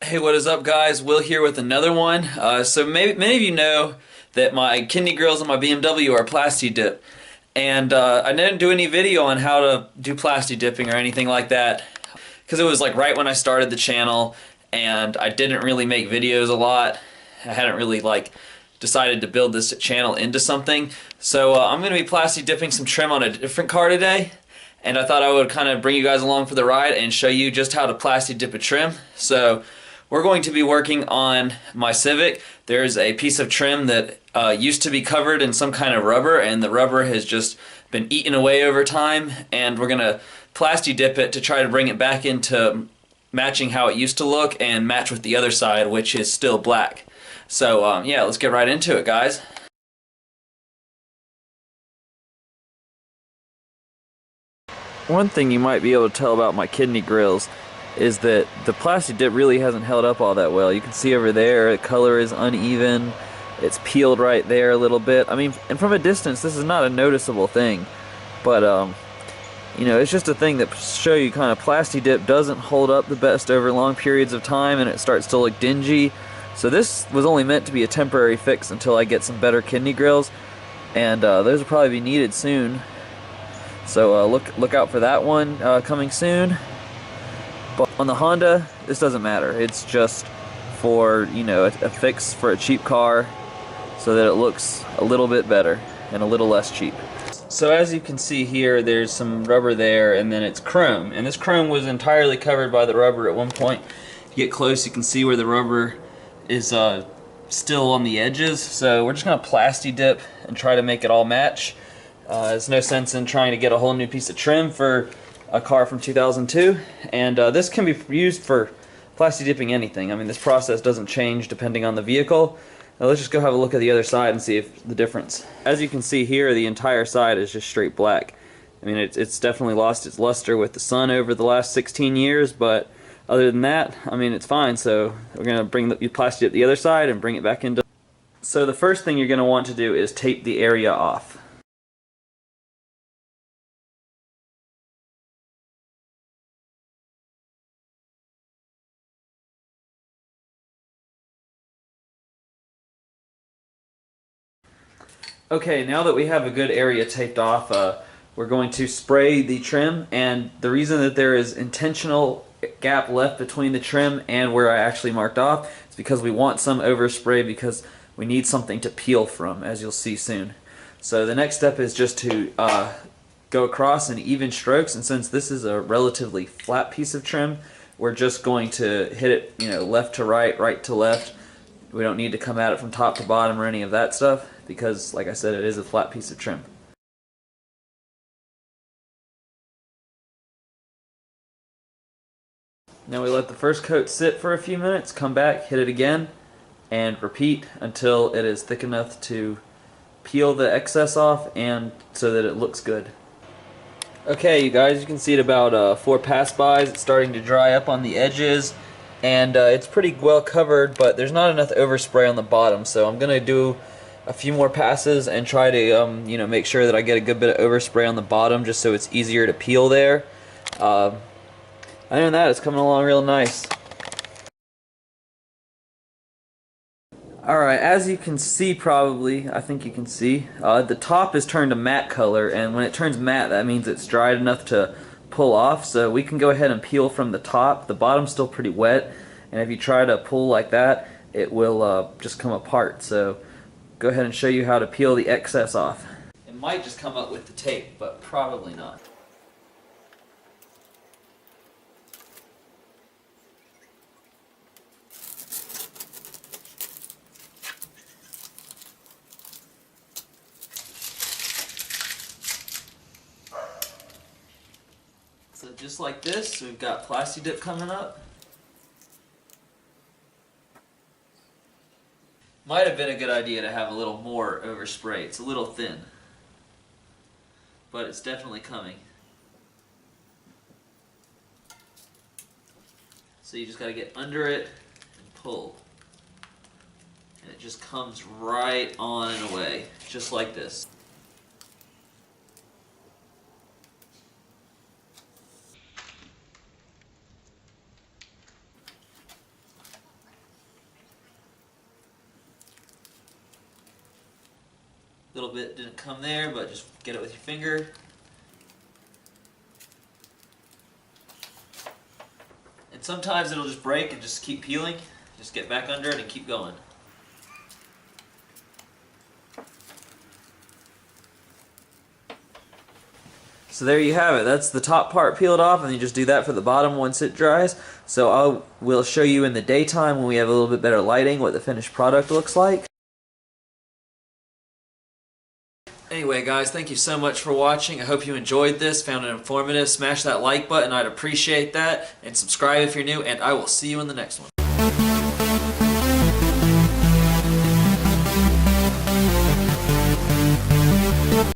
Hey, what is up, guys? Will here with another one. So many of you know that my kidney grills on my BMW are Plasti Dip, and I didn't do any video on how to do Plasti Dipping or anything like that because it was like right when I started the channel, and I didn't really make videos a lot. I hadn't really decided to build this channel into something. So I'm going to be Plasti Dipping some trim on a different car today. And I thought I would kind of bring you guys along for the ride and show you just how to Plasti Dip a trim. So we're going to be working on my Civic. There's a piece of trim that used to be covered in some kind of rubber, and the rubber has just been eaten away over time, and we're going to Plasti Dip it to try to bring it back into matching how it used to look and match with the other side, which is still black. So yeah, let's get right into it, guys. One thing you might be able to tell about my kidney grills is that the Plasti Dip really hasn't held up all that well. You can see over there the color is uneven, it's peeled right there a little bit. I mean, and from a distance this is not a noticeable thing, but you know, it's just a thing that show you kind of Plasti Dip doesn't hold up the best over long periods of time, and it starts to look dingy. So this was only meant to be a temporary fix until I get some better kidney grills, and those will probably be needed soon. So look out for that one coming soon. But on the Honda, this doesn't matter. It's just for, you know, a fix for a cheap car so that it looks a little bit better and a little less cheap. So as you can see here, there's some rubber there, and then it's chrome. And this chrome was entirely covered by the rubber at one point. If you get close, you can see where the rubber is still on the edges. So we're just going to Plasti Dip and try to make it all match. There's no sense in trying to get a whole new piece of trim for a car from 2002, and this can be used for Plasti Dipping anything. I mean, this process doesn't change depending on the vehicle. Now let's just go have a look at the other side and see if the difference. As you can see here, the entire side is just straight black. I mean, it's definitely lost its luster with the sun over the last 16 years, but other than that, I mean, it's fine. So we're going to bring the Plasti Dip the other side and bring it back into. So the first thing you're going to want to do is tape the area off. Okay, now that we have a good area taped off, we're going to spray the trim, and the reason that there is intentional gap left between the trim and where I actually marked off is because we want some overspray because we need something to peel from, as you'll see soon. So the next step is just to go across in even strokes, and since this is a relatively flat piece of trim, we're just going to hit it, you know, left to right, right to left. We don't need to come at it from top to bottom or any of that stuff because, like I said, it is a flat piece of trim. Now we let the first coat sit for a few minutes, come back, hit it again, and repeat until it is thick enough to peel the excess off and so that it looks good. Okay, you guys, you can see it about 4 pass-bys. It's starting to dry up on the edges, and it's pretty well covered, but there's not enough overspray on the bottom, so I'm going to do a few more passes and try to you know, make sure that I get a good bit of overspray on the bottom just so it's easier to peel there. Other than that, it's coming along real nice. Alright, as you can see probably, I think you can see, the top is turned a matte color, and when it turns matte that means it's dried enough to pull off, so we can go ahead and peel from the top. The bottom's still pretty wet, and if you try to pull like that, it will just come apart. So go ahead and show you how to peel the excess off. It might just come up with the tape, but probably not. So just like this, we've got Plasti Dip coming up. Might have been a good idea to have a little more overspray. It's a little thin, but it's definitely coming. So you just got to get under it and pull. And it just comes right on and away, just like this. little bit didn't come there, but just get it with your finger. And sometimes it'll just break and just keep peeling. Just get back under it and keep going. So there you have it. That's the top part peeled off, and you just do that for the bottom once it dries. So we'll show you in the daytime when we have a little bit better lighting what the finished product looks like. Anyway guys, thank you so much for watching. I hope you enjoyed this, found it informative. Smash that like button, I'd appreciate that. And subscribe if you're new, and I will see you in the next one.